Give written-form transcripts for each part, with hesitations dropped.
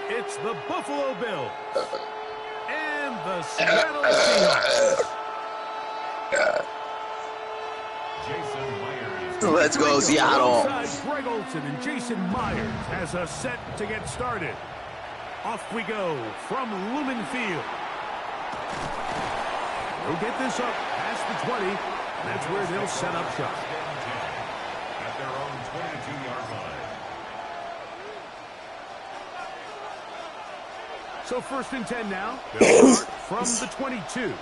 It's the Buffalo Bills and the Seattle Seahawks. Let's go, Seattle. Greg Olsen and Jason Myers has a set to get started. Off we go from Lumen Field. They'll get this up past the 20. That's where they'll set up shop. At their own 22-yard line. So 1st and 10 now. They'll start from the 22.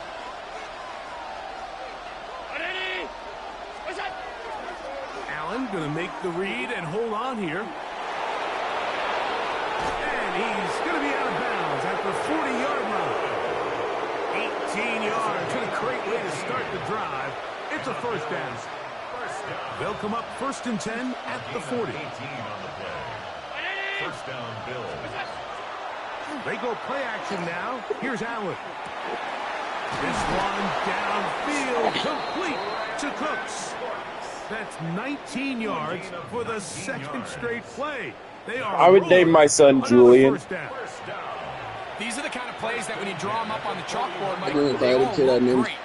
Allen going to make the read and hold on here. And he's going to be out of bounds at the 40-yard line. 18 yards. What a great way to start the drive. It's a first down. They'll come up 1st and 10 at the 40. 18 on the play. First down, Bills. They go play action now. Here's Allen. This one downfield, complete to Cooks. That's 19 yards for the second straight play. I would name my son Julian. These are the kind of plays that when you draw them up on the chalkboard, Mike, they all look great.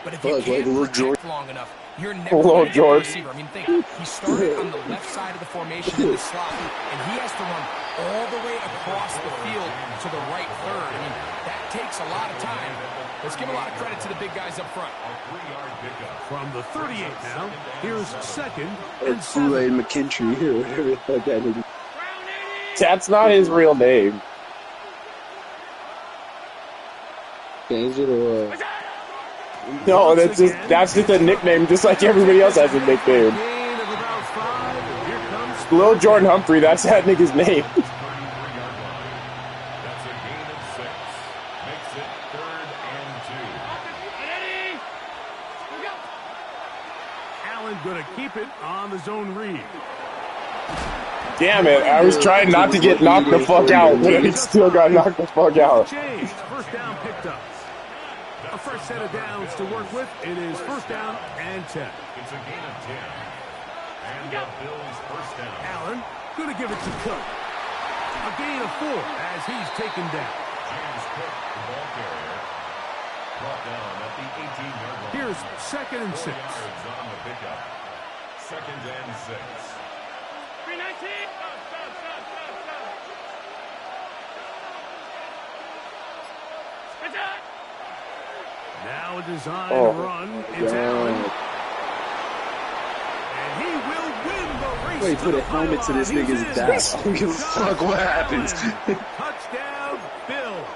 But if you can't protect long enough, you're never Hello, going to get a George. receiver. I mean, think, he started on the left side of the formation in the slot, and he has to run all the way across the field to the right third. I mean, that takes a lot of time. Let's give a lot of credit to the big guys up front. From the 38 now, here's 2nd and 7. Kool-Aid McKinstry or whatever the fuck that is. That's not his real name. Change it or what? No, that's just a nickname, just like everybody else has a nickname. Lil Jordan Humphrey, that's that nigga's name. That's a gain of 6. Makes it 3rd and 2. Allen going to keep it on the zone read. Damn it, I was trying not to get knocked the fuck out, but I still got knocked the fuck out. Changed. First down picked up. A first set of downs to work with. It is 1st down and 10. It's a gain of 10. And the Bills first down. Allen going to give it to Cook. A gain of 4 as he's taken down. James Cook, the ball carrier, brought down at the 18-yard line. Here's 2nd and 6. Yards on the pickup. 2nd and 6. 319. Now a design run. It's Allen. And he will win the race. Wait, put a helmet to this nigga's back. I don't give a fuck what happens. Touchdown, Bills.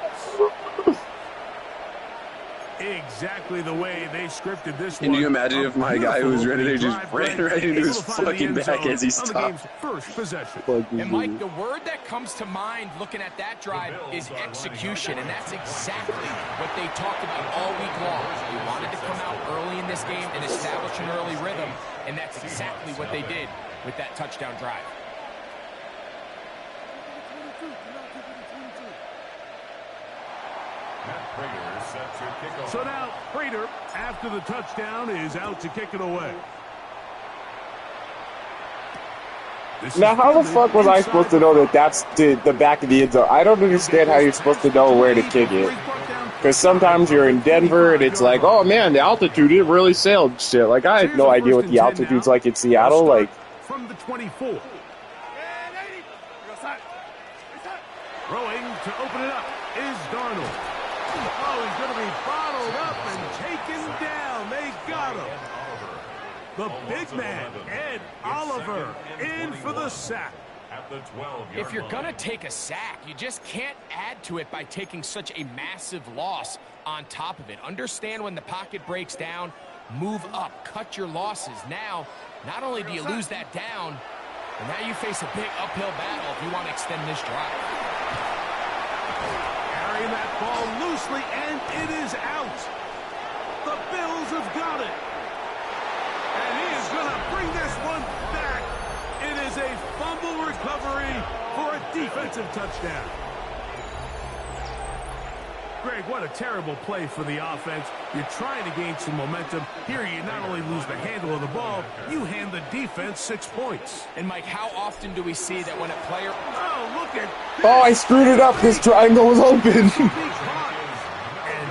Exactly the way they scripted this one. Can you imagine if my guy who was ready there just ran right into his fucking back as he stopped? First possession. And Mike, the word that comes to mind looking at that drive is execution, and that's exactly what they talked about all week long. They wanted to come out early in this game and establish an early rhythm, and that's exactly what they did with that touchdown drive. So now Prater, after the touchdown, is out to kick it away. Now, how the fuck was I supposed to know that that's the back of the end zone? I don't understand how you're supposed to know where to kick it. Because sometimes you're in Denver and it's like, oh man, the altitude, it really sailed shit. Like, I had no idea what the altitude's like in Seattle. Like, from the 24. Throwing to open it up is Darnold. Oh, he's going to be bottled up and taken down. They got him. The big man, Ed Oliver, in for the sack. At the 12-yard If you're going to take a sack, you just can't add to it by taking such a massive loss on top of it. Understand when the pocket breaks down, move up, cut your losses. Now, not only do you lose that down, but now you face a big uphill battle if you want to extend this drive. Carrying that ball loosely, and it is out. The Bills have got it. And he is going to bring this one back. It is a fumble recovery for a defensive touchdown. Greg, what a terrible play for the offense. You're trying to gain some momentum. Here, you not only lose the handle of the ball, you hand the defense 6 points. And, Mike, how often do we see that when a player... Oh, look at this. Oh, I screwed it up. This triangle was open. And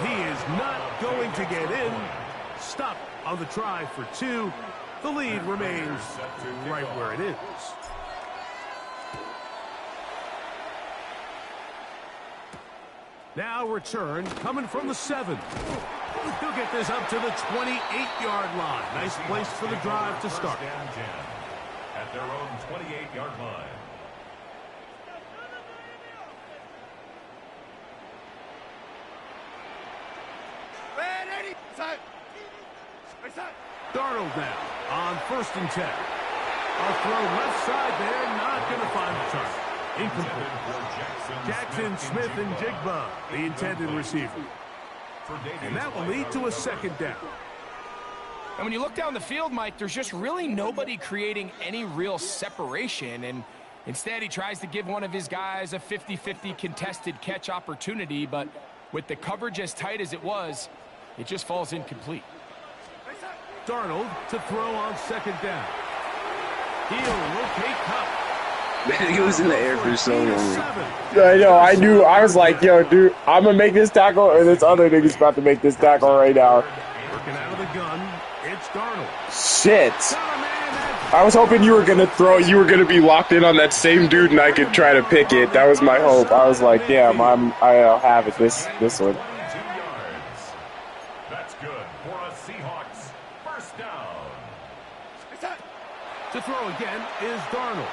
he is not going to get in. Stop on the try for 2. The lead remains right where it is. Now return coming from the 7. He'll get this up to the 28-yard line. Nice place for the drive to start. At their own 28-yard line. Darnold now on 1st and 10. A throw left side there, not going to find the target. Incomplete. Jackson, Smith, and Jigba, the intended receiver. And that will lead to a 2nd down. And when you look down the field, Mike, there's just really nobody creating any real separation. And instead, he tries to give one of his guys a 50-50 contested catch opportunity. But with the coverage as tight as it was, it just falls incomplete. Darnold to throw on 2nd down. He'll locate Cup. Man, he was in the air for so long. I know, I knew. I was like, yo, dude, I'm going to make this tackle, or this other nigga's about to make this tackle right now. Working out of the gun, it's Darnold. Shit. I was hoping you were going to throw, you were going to be locked in on that same dude and I could try to pick it. That was my hope. I was like, damn, I'll have it this one. That's good for a Seahawks 1st down. To throw again is Darnold.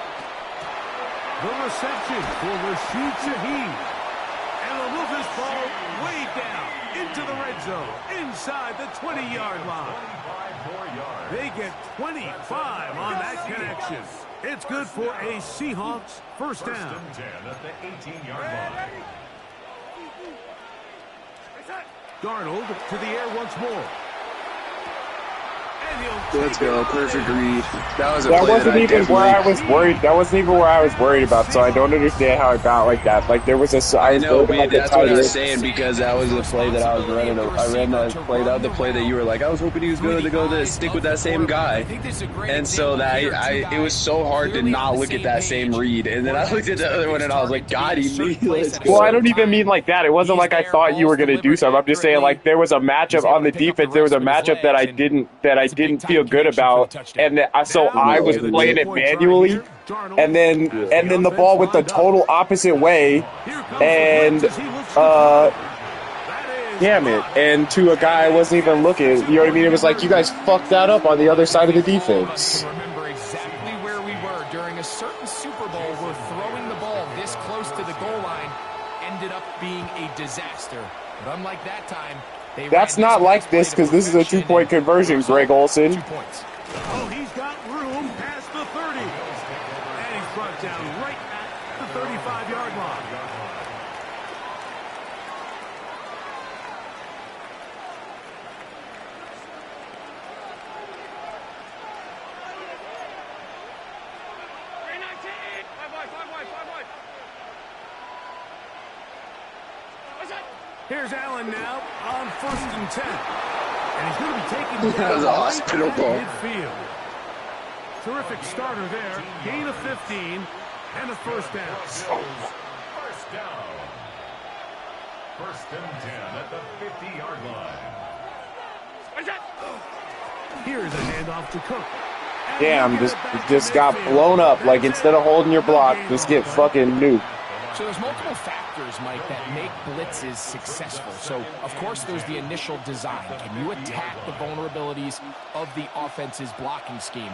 The reception for Rashid Shaheed. And they'll move this ball way down into the red zone, inside the 20-yard line. They get 25 on that connection. It's good for a Seahawks 1st down. At the 18-yard line. Darnold to the air once more. Let's go. Perfect read. That was a That play wasn't that even where I was worried. That wasn't even where I was worried about. So I don't understand how it got like that. Like there was a. I know, man. like That's what I was saying because that was the play that I was running. I ran that play. That was the play that you were like, I was hoping he was going to go this, stick with that same guy. And so that it was so hard to not look at that same read. And then I looked at the other one and I was like, God, he made it. Well, I don't even mean like that. It wasn't like I thought you were going to do something. I'm just saying like there was a matchup on the defense. There was a matchup that I didn't feel good about. And so I was playing it manually, and then the ball went the total opposite way, and damn it, and to a guy I wasn't even looking. You know what I mean? It was like you guys fucked that up on the other side of the defense. Remember exactly where we were during a certain Super Bowl where throwing the ball this close to the goal line ended up being a disaster. But unlike that time, that's not like this because this is a 2-point conversion, Greg Olson. 2 points. Oh, he's got room past the 30. And he's brought down right at the 35-yard line. Here's Allen now on 1st and 10. And he's going to be taking That was a hospital ball. midfield. Terrific starter there. Gain of 15 and a 1st down. 1st down. 1st and 10 at the 50-yard line. Here's a handoff to Cook. Damn, just got blown up. Like instead of holding your block, just get fucking nuked. So there's multiple factors, Mike, that make blitzes successful. So, of course, there's the initial design. Can you attack the vulnerabilities of the offense's blocking scheme?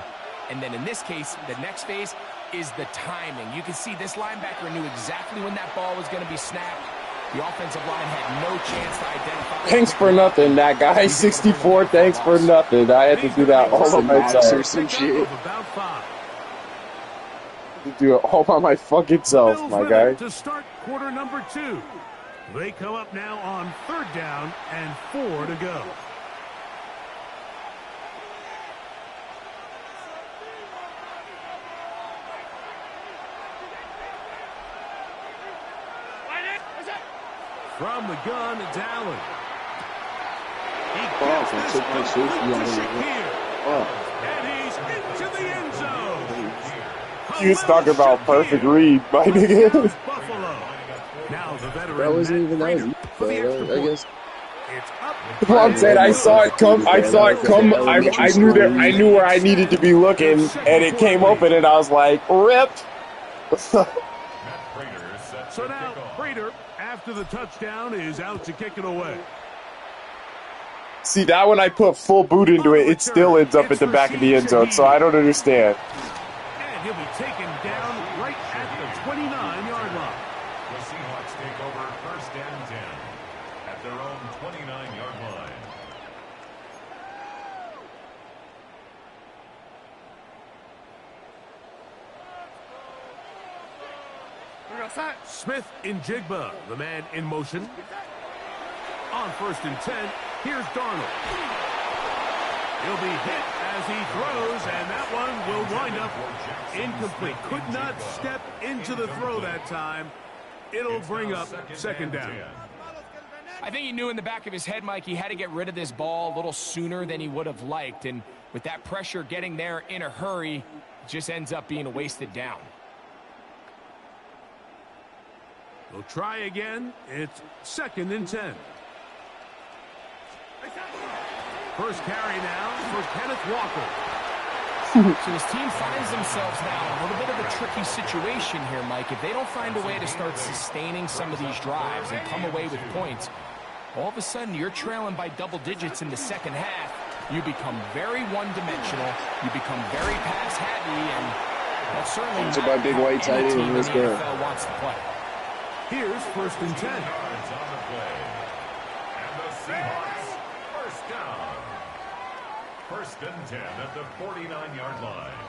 And then in this case, the next phase is the timing. You can see this linebacker knew exactly when that ball was going to be snapped. The offensive line had no chance to identify. Thanks for nothing, that guy. 64, thanks for nothing. I had to do that all by myself. Or some shit. Do it all by my fucking self, my guy. To start quarter number 2. They come up now on 3rd down and 4 to go. From the gun, it's Allen. He Oh, gets that's this a good complete safety to on it. Shakir. Oh. And he's into the end zone. You was talking about perfect read, my nigga. Buffalo. Now the veteran. That wasn't even that was for the extra I point. guess. It's up. Well, I'm saying I saw it come. I saw it come. I knew that I knew where I needed to be looking, and it came open, and I was like, "Rip!" So now Prater, after the touchdown, is out to kick it away. See, that when I put full boot into it, it still ends up at the back of the end zone. So I don't understand. And he'll be taken down right at the 29-yard line. The Seahawks take over first and 10 at their own 29-yard line. Smith in Jigba, the man in motion. On first and 10, here's Darnold. He'll be hit as he throws, and that one will wind up incomplete. Could not step into the throw that time. It'll bring up second down. I think he knew in the back of his head, Mike, he had to get rid of this ball a little sooner than he would have liked. And with that pressure getting there in a hurry, it just ends up being a wasted down. We'll try again. It's second and 10. First carry now for Kenneth Walker. So his team finds themselves now in a little bit of a tricky situation here, Mike. If they don't find a way to start sustaining some of these drives and come away with points, all of a sudden you're trailing by double digits in the second half. You become very one-dimensional. You become very pass-heavy, and that's certainly It's not about big white how any tight end team in in this the game. NFL wants to play. Here's first and 10. Yards on the play. And the Seahawks first down. First and 10 at the 49-yard line.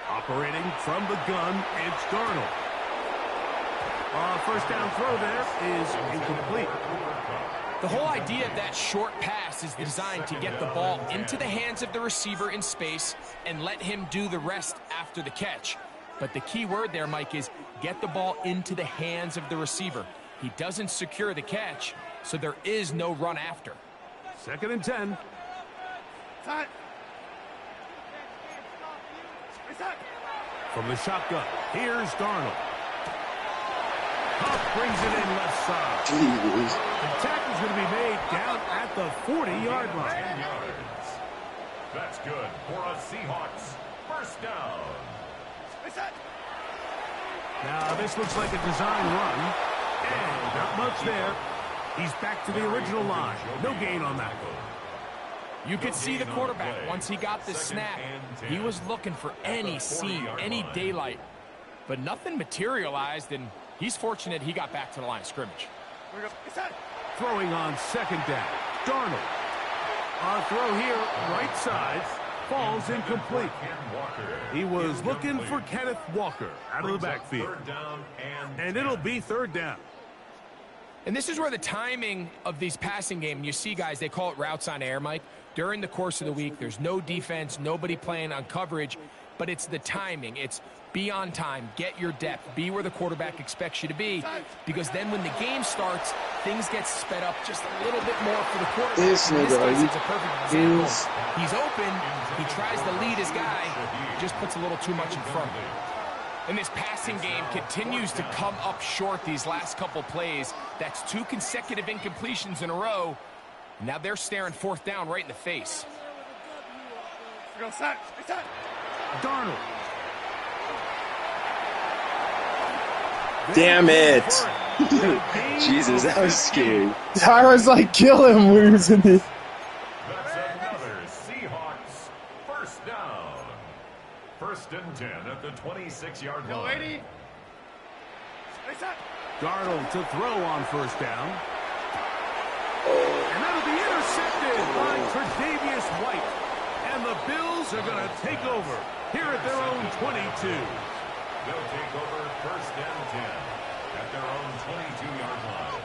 Operating from the gun, it's Darnold. First down throw there is incomplete. The whole idea of that short pass is designed to get the ball into the hands of the receiver in space and let him do the rest after the catch. But the key word there, Mike, is get the ball into the hands of the receiver. He doesn't secure the catch, so there is no run after. Second and 10. From the shotgun, here's Darnold. Huff brings it in left side. Jeez. The tackle's going to be made down at the 40-yard line. 10 yards. That's good for a Seahawks first down. Now, this looks like a design run, and not much there. He's back to the original line. No gain on that one. You could see the quarterback, once he got the snap, he was looking for any seam, any daylight. But nothing materialized, and he's fortunate he got back to the line of scrimmage. Throwing on second down. Darnold. On throw here, right side, falls incomplete. He was looking for Kenneth Walker out of the backfield. Third down And it'll be third down. And this is where the timing of these passing game, you see guys, they call it routes on air, Mike. During the course of the week, there's no defense, nobody playing on coverage, but it's the timing. It's be on time, get your depth, be where the quarterback expects you to be, because then when the game starts, things get sped up just a little bit more for the quarterback. In this case, it's a perfect example. He's open, he tries to lead his guy, just puts a little too much in front of him. And this passing game continues to come up short these last couple plays. That's 2 consecutive incompletions in a row. Now they're staring fourth down right in the face. Darnold. Damn it! Jesus, that was scary. I was like, kill him when he was in the. That's another Seahawks first down. First and 10 at the 26-yard line. Darnold to throw on first down. And that'll be intercepted by Tre'Davious White. And the Bills are going to take over here at their own 22. They'll take over first and 10 at their own 22-yard line.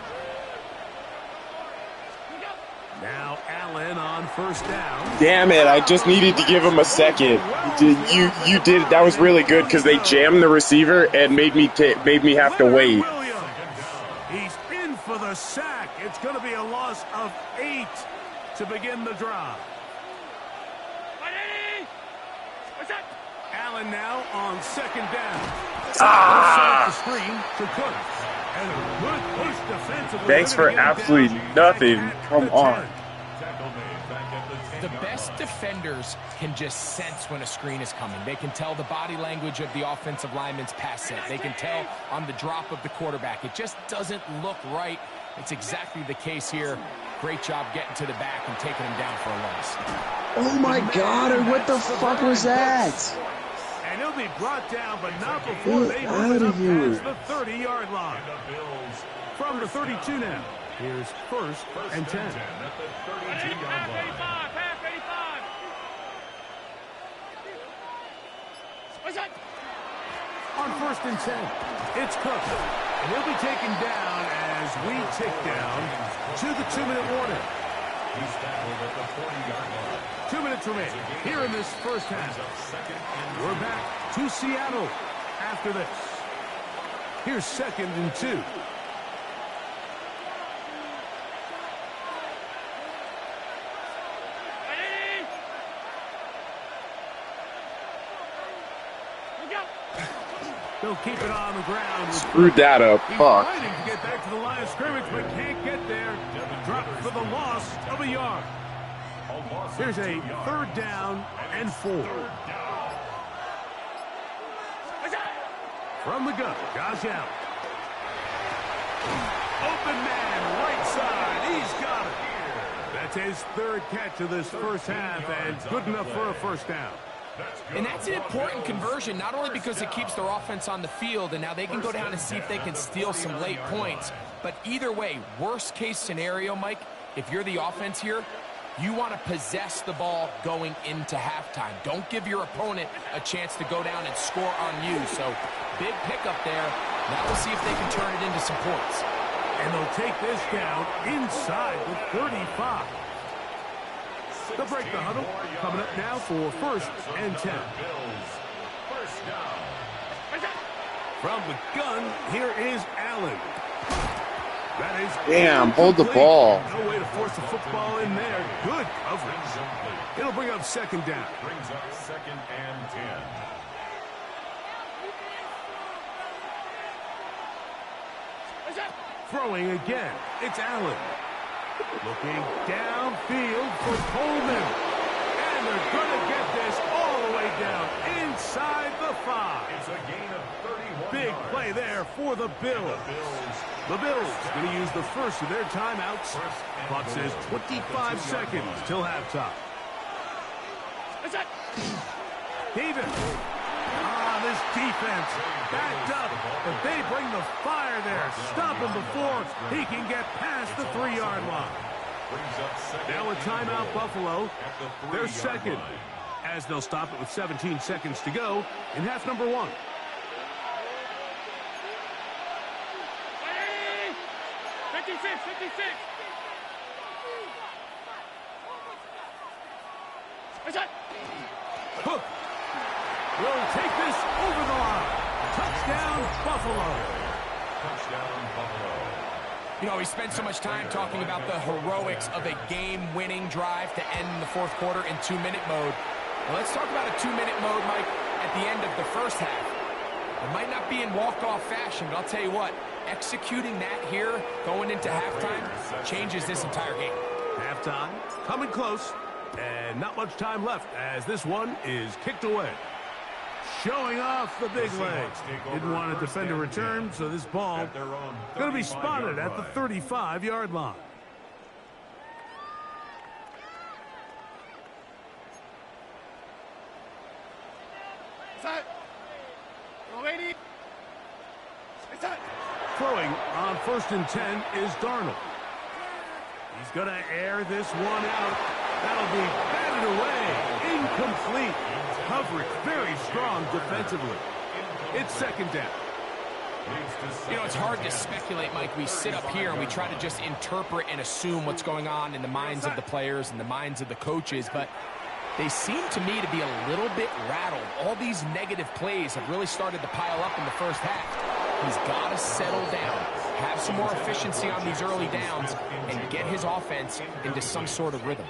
Now Allen on first down. Damn it, I just needed to give him a second. You did, that was really good because they jammed the receiver and made me have to wait. He's in for the sack. It's going to be a loss of 8 to begin the drive. Allen now on second down. The screen to Cook. And a good push defensively. Thanks for absolutely nothing. Come on. The best defenders can just sense when a screen is coming. They can tell the body language of the offensive lineman's pass set. They can tell on the drop of the quarterback. It just doesn't look right. It's exactly the case here. Great job getting to the back and taking him down for a loss. Oh my God, what the fuck was that? And he'll be brought down, but not before they move it up past the 30-yard line. From the 32 now. Here's first and 10. At the 32-yard line. On first and 10, it's Cook. And he'll be taken down as we tick down to the 2-minute warning. He's tackled at the 40-yard line. 2 minutes remaining here in this first half. We're back to Seattle after this. Here's second and 2. They'll keep it on the ground. Screwed that up. Fuck. He's fighting to get back to the line of scrimmage, but can't get there. Drop for the loss of a yard. Here's a 3rd down and 4. From the gun, Josh Allen. Open man, right side. He's got it. That's his 3rd catch of this first half, and good enough for a first down. And that's an important conversion, not only because it keeps their offense on the field, and now they can go down and see if they can steal some late points. But either way, worst case scenario, Mike, if you're the offense here, you want to possess the ball going into halftime. Don't give your opponent a chance to go down and score on you. So big pickup there. Now we'll see if they can turn it into some points. And they'll take this down inside the 35. They'll break the huddle. Coming up now for first and 10. From the gun, here is Allen. That is Damn, hold the ball. No way to force the football in there. Good coverage. It'll bring up second down. Brings up second and 10. Throwing again. It's Allen. Looking downfield for Coleman. And they're going to get this all the way down inside the 5. It's a gain of 31 Big yards. play there for the Bills. The Bills going to use the first of their timeouts. Clock says 25 seconds till halftime. David. This defense backed up, but they bring the fire there. Stop him before he can get past the 3-yard line. Now a timeout, Buffalo. They're second, as they'll stop it with 17 seconds to go in half number 1. Hook will take this over the line. Touchdown, Buffalo. Touchdown, Buffalo. You know, we spent so much time talking about the heroics of a game-winning drive to end the 4th quarter in 2-minute mode. Well, let's talk about a 2-minute mode, Mike, at the end of the first half. It might not be in walk-off fashion, but I'll tell you what, executing that here, going into halftime, changes this entire game. Halftime, coming close, and not much time left as this one is kicked away. Showing off the big legs. Didn't want to defend a return, so this ball going to be spotted at the 35-yard line. Throwing on first and 10 is Darnold. He's going to air this one out. That'll be batted away. Incomplete. Coverage very strong defensively. It's second down. You know, it's hard to speculate, Mike. We sit up here and we try to just interpret and assume what's going on in the minds of the players and the minds of the coaches, but they seem to me to be a little bit rattled. All these negative plays have really started to pile up in the first half. He's got to settle down, have some more efficiency on these early downs, and get his offense into some sort of rhythm.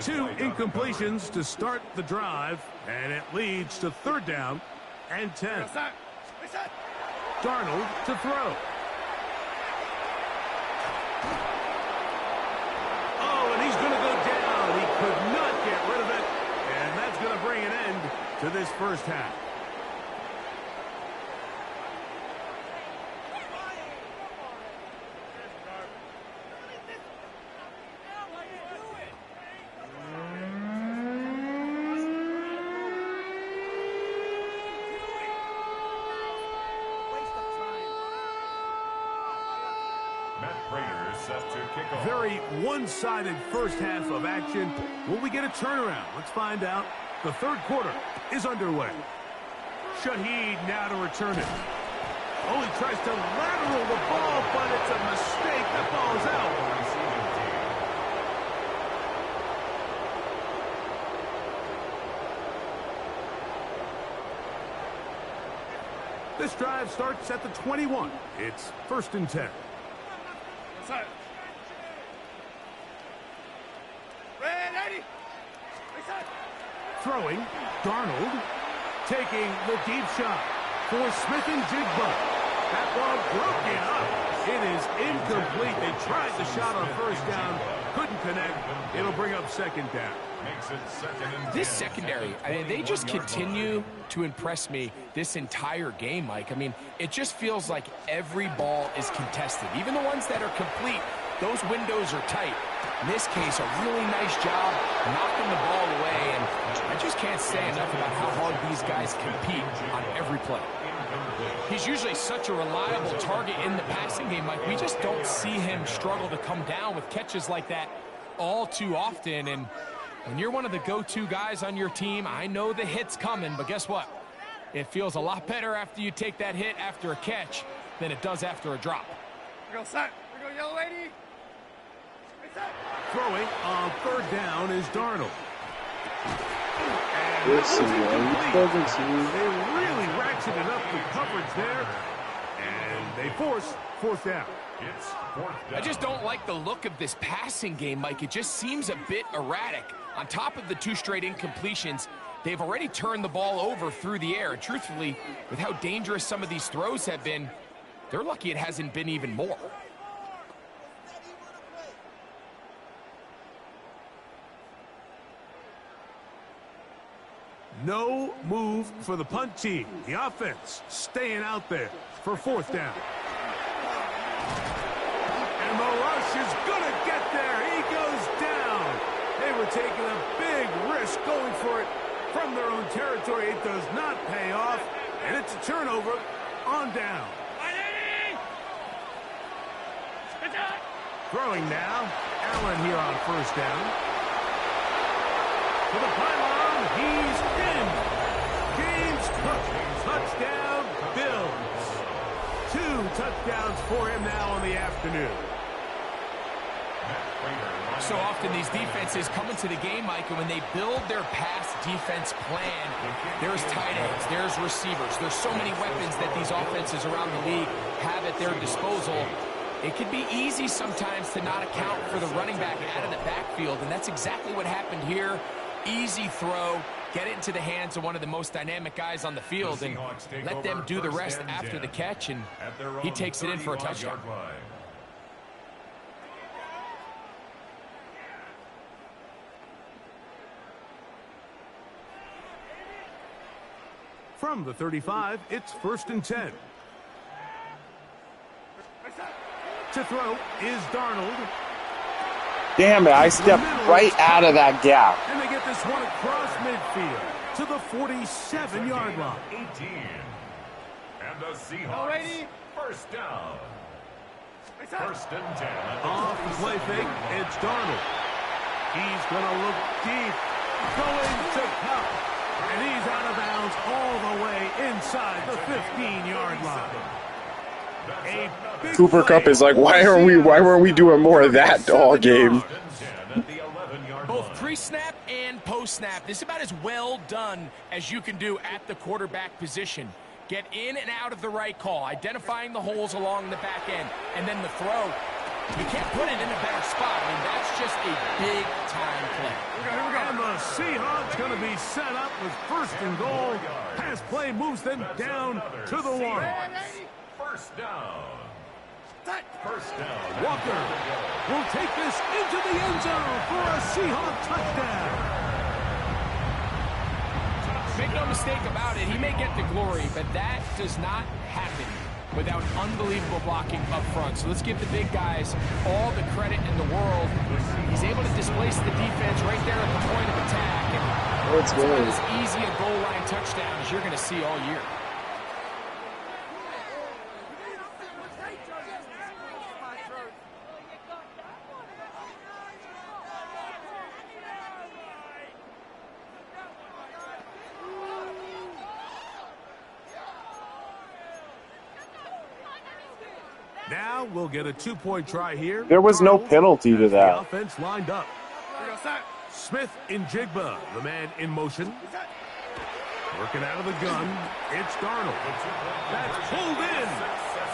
2 incompletions to start the drive, and it leads to 3rd down and 10. Darnold to throw. Oh, and he's going to go down. He could not get rid of it, and that's going to bring an end to this first half. Very one-sided first half of action. Will we get a turnaround? Let's find out. The 3rd quarter is underway. Shaheed now to return it. Oh, he tries to lateral the ball, but it's a mistake. The ball's out. This drive starts at the 21. It's 1st and 10. Throwing, Darnold taking the deep shot for Smith and Jigba. That ball broken up. It is incomplete. They tried the shot on 1st down, couldn't connect. It'll bring up 2nd down. This secondary, I mean, they just continue to impress me this entire game, Mike. I mean, it just feels like every ball is contested. Even the ones that are complete, those windows are tight. In this case, a really nice job knocking the ball away, and I just can't say enough about how hard these guys compete on every play. He's usually such a reliable target in the passing game, Mike. We just don't see him struggle to come down with catches like that all too often, and when you're one of the go-to guys on your team, I know the hit's coming, but guess what? It feels a lot better after you take that hit after a catch than it does after a drop. We go set. We go yellow lady. Throwing on 3rd down is Darnold. They really ratcheted up the coverage there, and they force 4th down. It's 4th down. I just don't like the look of this passing game, Mike. It just seems a bit erratic. On top of the 2 straight incompletions, they've already turned the ball over through the air. And truthfully, with how dangerous some of these throws have been, they're lucky it hasn't been even more. No move for the punt team. The offense staying out there for 4th down. And the rush is going to get there. He goes down. They were taking a big risk going for it from their own territory. It does not pay off, and it's a turnover on down. Throwing now. Allen here on 1st down. To the pylon. He's in. James Cook. Touchdown, Bills. 2 touchdowns for him now on the afternoon. So often these defenses come into the game, Mike, and when they build their pass defense plan, there's tight ends, there's receivers, there's so many weapons that these offenses around the league have at their disposal. It can be easy sometimes to not account for the running back out of the backfield, and that's exactly what happened here. Easy throw, get it into the hands of one of the most dynamic guys on the field, and let them do the rest after the catch, and he takes it in for a touchdown. From the 35, it's 1st and 10. To throw is Darnold. Damn it, I stepped right out of that gap. And they get this one across midfield to the 47-yard line. 18. And the Seahawks, 1st down. 1st and 10. Off the play fake, it's Darnold. He's going to look deep. Going to Cup. And he's out of bounds all the way inside the 15-yard line. Cooper Kupp is like, why weren't we doing more of that all game? Both pre-snap and post-snap. This is about as well done as you can do at the quarterback position. Get in and out of the right call, identifying the holes along the back end, and then the throw. You can't put it in a better spot. I mean, that's just a big-time play. And the Seahawks going to be set up with first and goal. Pass play moves them down to the 1. First down. First down. Walker will take this into the end zone for a Seahawk touchdown. Make no mistake about it, he may get the glory, but that does not happen without unbelievable blocking up front. So let's give the big guys all the credit in the world. He's able to displace the defense right there at the point of attack. And it's about as easy a goal line touchdown as you're going to see all year. Now we'll get a 2-point try here. There was no penalty to The that. offense lined up. Smith in Jigba, the man in motion. Working out of the gun, it's Darnold. That's pulled in,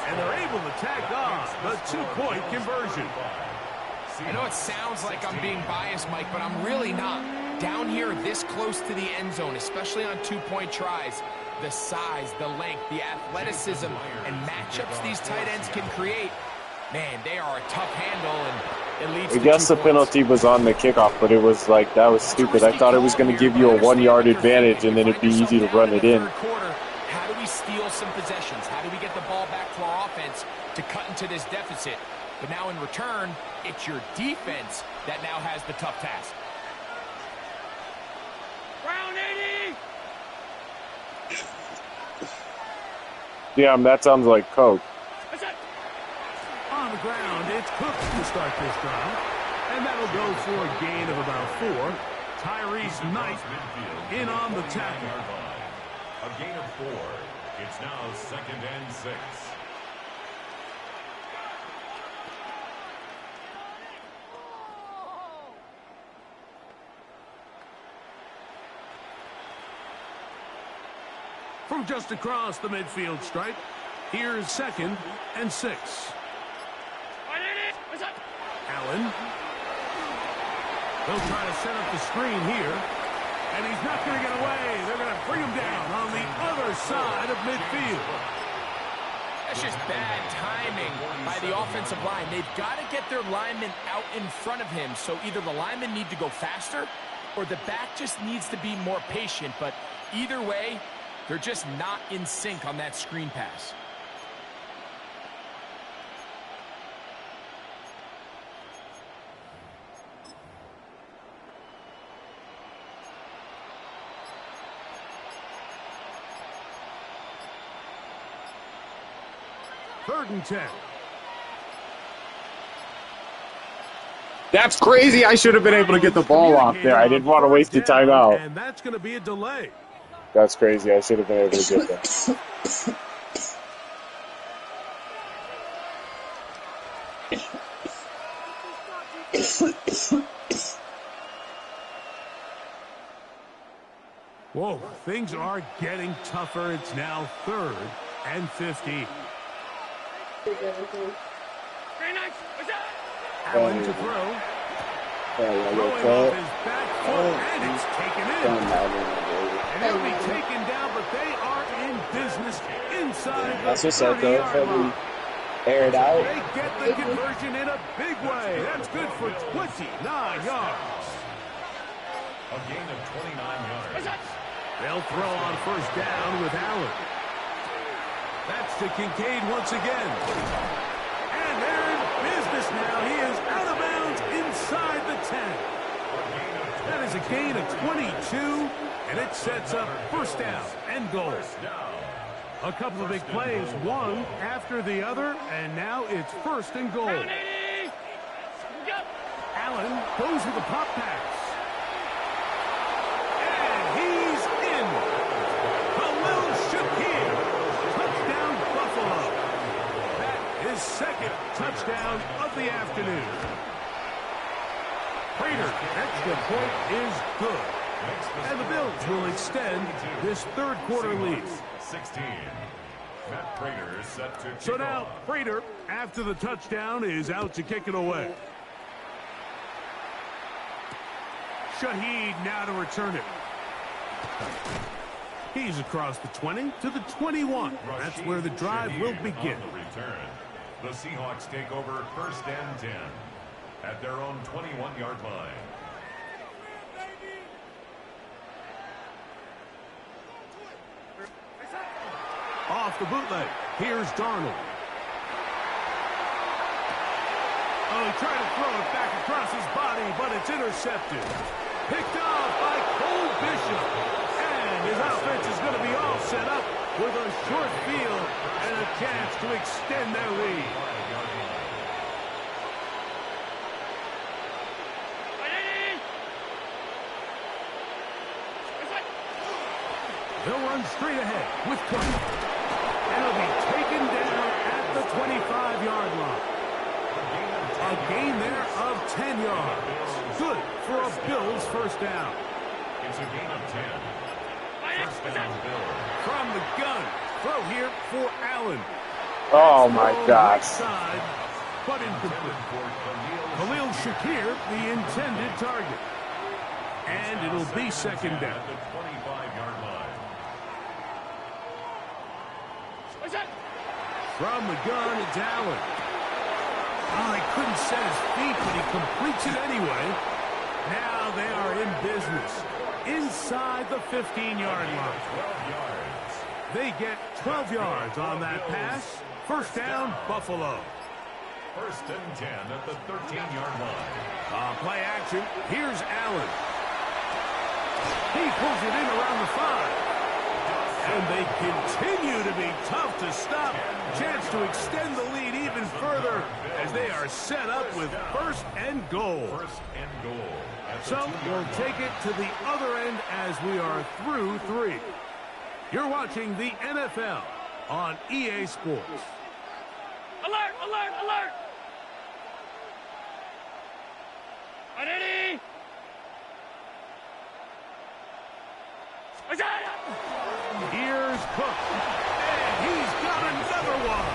and they're able to tack on the 2-point conversion. I know it sounds like I'm being biased, Mike, but I'm really not. Down here this close to the end zone, especially on 2-point tries, the size, the length, the athleticism, and matchups these tight ends can create, man, they are a tough handle, and it leads to 2 guess the points. penalty was on the kickoff, but it was like, that was stupid. I thought it was going to give you a 1-yard advantage, and then it'd be easy to run it in. How do we steal some possessions? How do we get the ball back to our offense to cut into this deficit? But now in return, it's your defense that now has the tough task. Round 80! Damn, that sounds like Coke. On the ground, it's Cooks to start this drive. And that'll go for a gain of about 4. Tyrese Knight in on the tackle. A gain of 4. It's now 2nd and 6. From just across the midfield stripe, here's 2nd and 6. Allen. They'll try to set up the screen here. And he's not going to get away. They're going to bring him down on the other side of midfield. That's just bad timing by the offensive line. They've got to get their linemen out in front of him. So either the linemen need to go faster or the back just needs to be more patient. But either way, they're just not in sync on that screen pass. Third and 10. That's crazy. I should have been able to get the ball off there. I didn't want to waste the timeout. And that's going to be a delay. That's crazy. I should have been able to get that. Whoa, things are getting tougher. It's now 3rd and 15. Allen to throw. Throwing off his back foot, and it's taken in. And he'll be taken down, but they are in business inside the 30-yard line. Air it out. They get the conversion in a big way. That's good for 29 yards. A gain of 29 yards. They'll throw on first down with Allen. That's to Kincaid once again. And they're in business now. He is out of bounds inside the 10. That is a gain of 22, and it sets up first down and goal. A couple of big plays, one after the other, and now it's 1st and goal. Allen goes with the pop pass. And he's in. touchdown of the afternoon. Prater's extra point is good. And the Bills will extend this third quarter lead. 16. Matt Prater is set to kick So now, off. Prater, after the touchdown, is out to kick it away. Shaheed now to return it. He's across the 20 to the 21. That's where the drive will begin. On the return. The Seahawks take over 1st and 10 at their own 21-yard line. Off the bootleg. Here's Darnold. Oh, he tried to throw it back across his body, but it's intercepted. Picked off by Cole Bishop. And his offense is going to be all set up with a short field and a chance to extend their lead. They'll run straight ahead with Cook. And he'll be taken down at the 25-yard line. A gain there of 10 yards. Good for a Bills first down. It's a gain of 10. First down, Bills. From the gun. Throw here for Allen. Oh my gosh. Side, but incomplete. Khalil Shakir, the intended target. And it'll be second down. At the 25-yard line. From the gun, it's Allen. Oh, he couldn't set his feet, but he completes it anyway. Now they are in business. Inside the 15-yard line. 12 yards. They get 12 yards on that pass. First down, Buffalo. 1st and 10 at the 13-yard line. Play action. Here's Allen. He pulls it in around the 5. And they continue to be tough to stop. Chance to extend the lead even further as they are set up with 1st and goal. 1st and goal. So we'll take it to the other end as we are through 3. You're watching the NFL on EA Sports. Alert, alert, alert! Ready? Here's Cook. And he's got another one.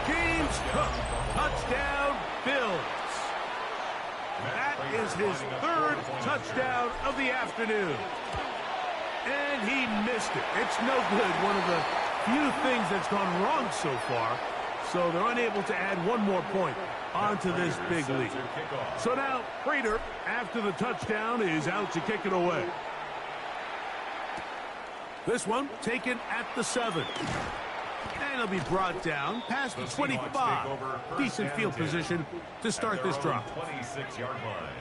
James Cook. Touchdown, Bills. That is his 3rd touchdown of the afternoon. And he missed it. It's no good. One of the few things that's gone wrong so far. So they're unable to add one more point onto this big lead. So now Prater, after the touchdown, is out to kick it away. This one taken at the 7. And it'll be brought down past the 25. Decent field position to start this drive. 26-yard line.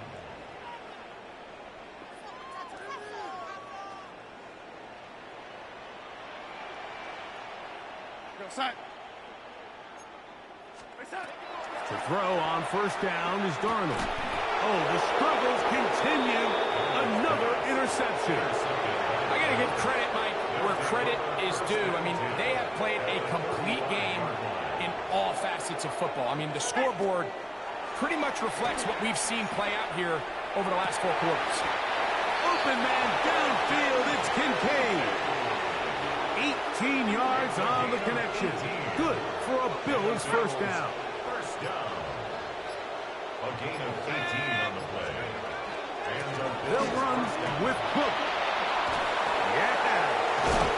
Go set. To throw on first down is Darnold. Oh, the struggles continue. Another interception. I got to give credit, Mike, where credit is due. I mean, they have played a complete game in all facets of football. I mean, the scoreboard pretty much reflects what we've seen play out here over the last 4 quarters. Open man downfield. It's Kincaid. 18 yards on the connection. Good for a Bills first down. First down. A gain of 18 on the play. And They'll run with Cook. Yeah.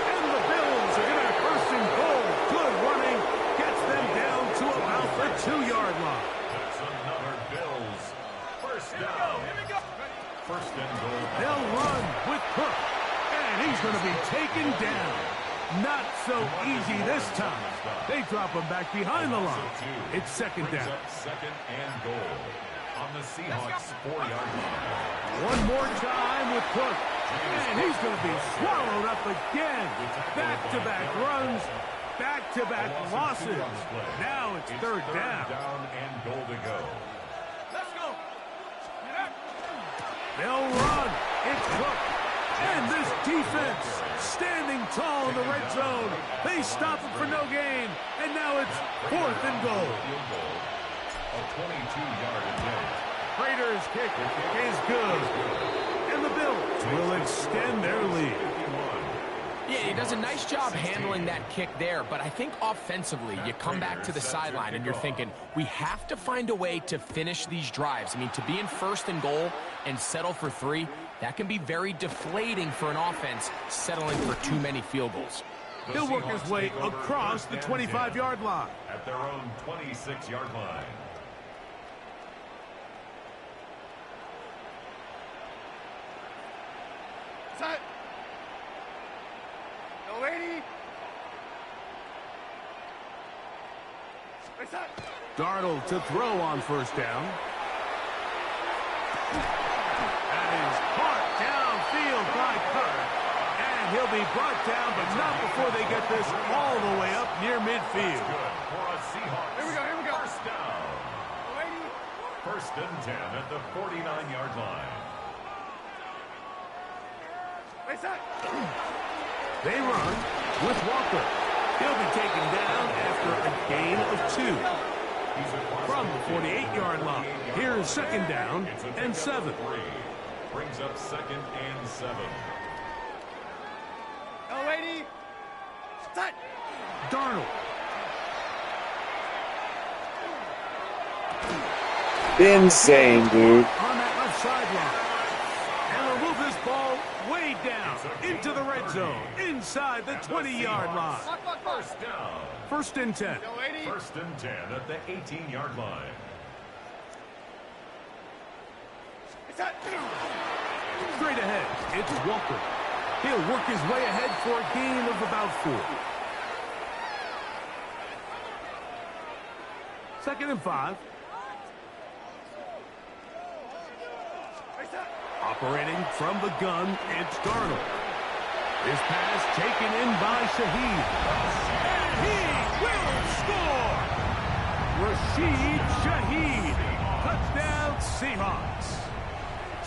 And the Bills are going to have 1st and goal. Good running. Gets them down to about the 2-yard line. that's another Bills. First down. 1st and goal. They'll run with Cook. And he's going to be taken down. Not so easy this time. They drop him back behind the line. It's second Brings down. up 2nd and goal on the Seahawks 4-yard line. One more time with Cook. And he's going to be swallowed up again. Back-to-back runs. Back-to-back losses. Now it's third down. Down and goal to go. Let's go. They'll run. It's Cook. And this defense standing tall in the red zone. They stop him for no gain. And now it's 4th and goal. A 22-yard attempt. Raiders kick is good. And the Bills will extend their lead. Yeah, he does a nice job handling that kick there, but I think offensively, you come back to the sideline and you're thinking, we have to find a way to finish these drives. I mean, to be in 1st and goal and settle for 3, that can be very deflating for an offense settling for too many field goals. He'll work his way across the 25-yard line. At their own 26-yard line. Set. No 80. Set. Darnold to throw on 1st down. That is caught downfield by Cook. And he'll be brought down, but not before they get this all the way up near midfield. Good for a Seahawks. Here we go, here we go. First down. No 80. 1st and 10 at the 49-yard line. Set. They run with Walker. He'll be taken down after a gain of 2. From the 48-yard line. Here's 2nd down and 7. Brings up 2nd and 7. No 80. Set. Darnold. Insane, dude. On that left sideline. And they'll move this ball way down into the red zone, inside the 20-yard line. First down. 1st and 10. 1st and 10 at the 18-yard line. Set. Straight ahead, it's Walker. He'll work his way ahead for a gain of about 4. 2nd and 5. Operating from the gun, it's Darnold. His pass taken in by Shaheed. And he will score! Rashid Shaheed. Touchdown Seahawks.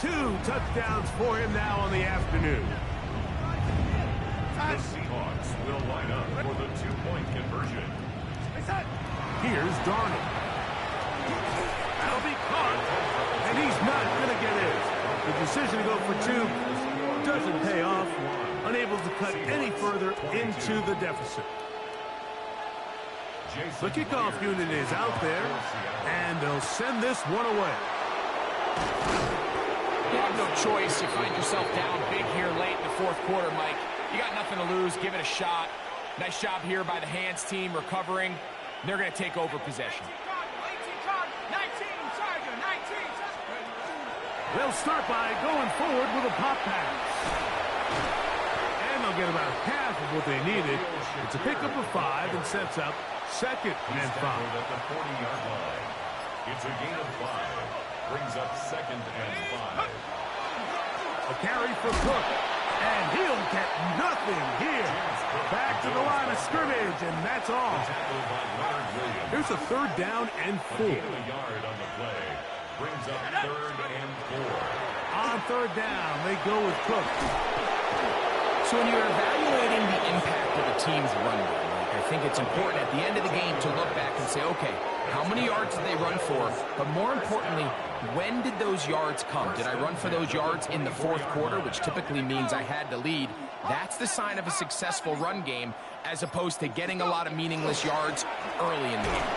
2 touchdowns for him now on the afternoon. The Seahawks will line up for the 2-point conversion. Here's Darnold. That'll be caught. And he's not going to get in. The decision to go for 2 doesn't pay off. Unable to cut any further into the deficit. The kickoff unit is out there, and they'll send this one away. You have no choice. You find yourself down big here late in the 4th quarter, Mike. You got nothing to lose. Give it a shot. Nice job here by the hands team recovering. They're going to take over possession. They'll start by going forward with a pop pass. And they'll get about half of what they needed. It's a pickup of 5 and sets up 2nd and 5. At the 40-yard line. It's a gain of 5. Brings up 2nd and 5. A carry for Cook. And he'll get nothing here. Back to the line of scrimmage, and that's all. Here's a 3rd down and 4. A yard on the play. Brings up 3rd and 4. On 3rd down, they go with Cook. So when you're evaluating the impact of a team's run game, I think it's important at the end of the game to look back and say, okay, how many yards did they run for? But more importantly, when did those yards come? Did I run for those yards in the 4th quarter, which typically means I had to lead? That's the sign of a successful run game, as opposed to getting a lot of meaningless yards early in the game.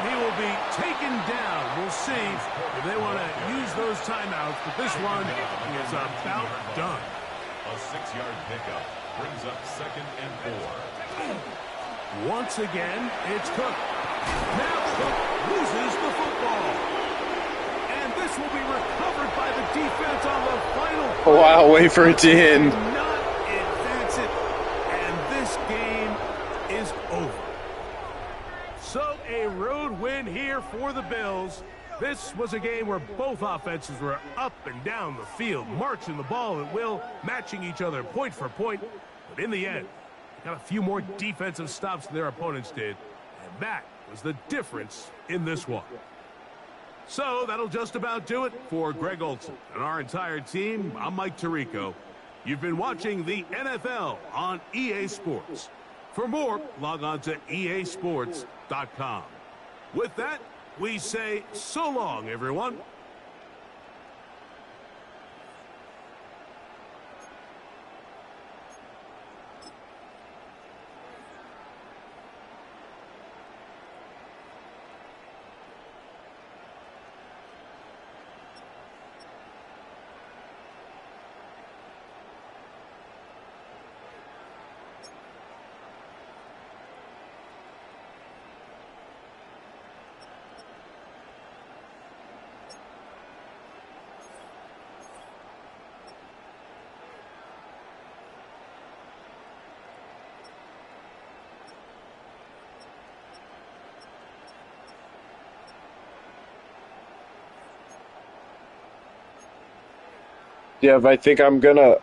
He will be taken down. We'll see if they want to use those timeouts, but this one is about done. A 6-yard pickup brings up 2nd and 4. Once again, it's Cook. Now Cook loses the football. And this will be recovered by the defense on the final play. Wow, wait for it to end. Not advance it, and this game is over. So a road win here for the Bills. This was a game where both offenses were up and down the field, marching the ball at will, matching each other point for point. But in the end, they got a few more defensive stops than their opponents did. And that was the difference in this one. So that'll just about do it for Greg Olson and our entire team. I'm Mike Tirico. You've been watching the NFL on EA Sports. For more, log on to easports.com. With that, we say so long, everyone. Yeah, I think I'm gonna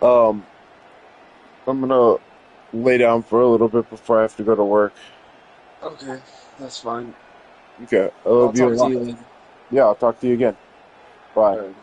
lay down for a little bit before I have to go to work. Okay, that's fine. Okay, I I'll love you a talk to lot. you later. Yeah, I'll talk to you again. Bye. All right.